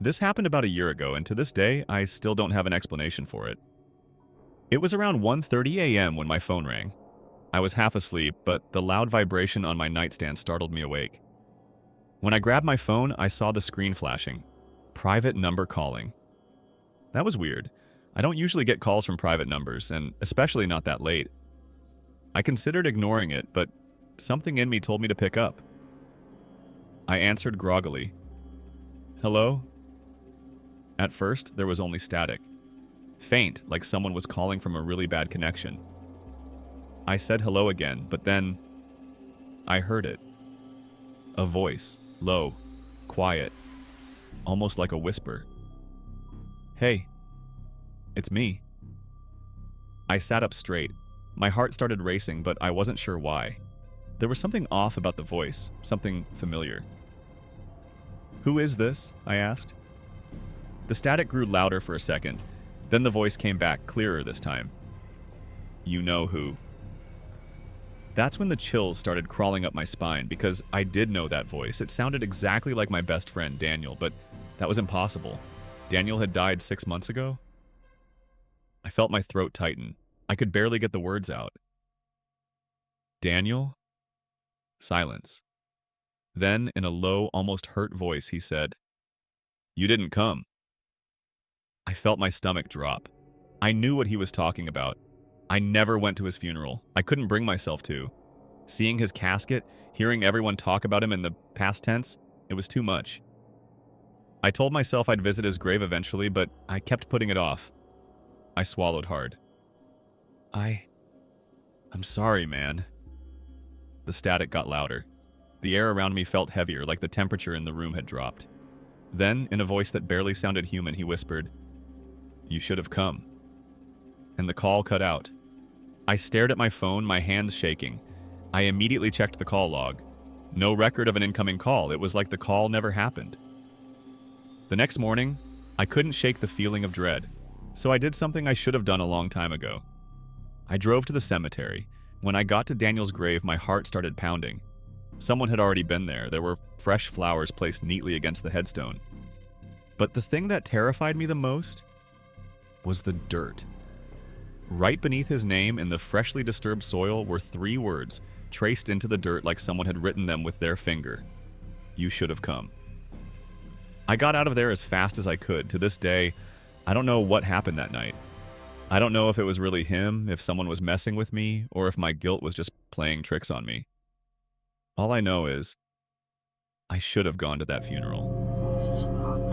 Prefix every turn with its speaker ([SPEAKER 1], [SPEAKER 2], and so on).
[SPEAKER 1] This happened about a year ago, and to this day, I still don't have an explanation for it. It was around 1:30 a.m. when my phone rang. I was half asleep, but the loud vibration on my nightstand startled me awake. When I grabbed my phone, I saw the screen flashing. Private number calling. That was weird. I don't usually get calls from private numbers, and especially not that late. I considered ignoring it, but something in me told me to pick up. I answered groggily. Hello? At first, there was only static. Faint, like someone was calling from a really bad connection. I said hello again, but then I heard it. A voice, low, quiet, almost like a whisper. Hey, it's me. I sat up straight. My heart started racing, but I wasn't sure why. There was something off about the voice, something familiar. Who is this? I asked. The static grew louder for a second. Then the voice came back, clearer this time. You know who. That's when the chills started crawling up my spine, because I did know that voice. It sounded exactly like my best friend, Daniel, but that was impossible. Daniel had died 6 months ago? I felt my throat tighten. I could barely get the words out. Daniel? Silence. Then, in a low, almost hurt voice, he said, You didn't come. I felt my stomach drop. I knew what he was talking about. I never went to his funeral. I couldn't bring myself to. Seeing his casket, hearing everyone talk about him in the past tense, it was too much. I told myself I'd visit his grave eventually, but I kept putting it off. I swallowed hard. I'm sorry, man. The static got louder. The air around me felt heavier, like the temperature in the room had dropped. Then, in a voice that barely sounded human, he whispered, You should have come. And the call cut out. I stared at my phone, my hands shaking. I immediately checked the call log. No record of an incoming call. It was like the call never happened. The next morning, I couldn't shake the feeling of dread, so I did something I should have done a long time ago. I drove to the cemetery. When I got to Daniel's grave, my heart started pounding. Someone had already been there. There were fresh flowers placed neatly against the headstone. But the thing that terrified me the most was the dirt. Right beneath his name in the freshly disturbed soil were 3 words, traced into the dirt like someone had written them with their finger. You should have come. I got out of there as fast as I could. To this day, I don't know what happened that night. I don't know if it was really him, if someone was messing with me, or if my guilt was just playing tricks on me. All I know is, I should have gone to that funeral.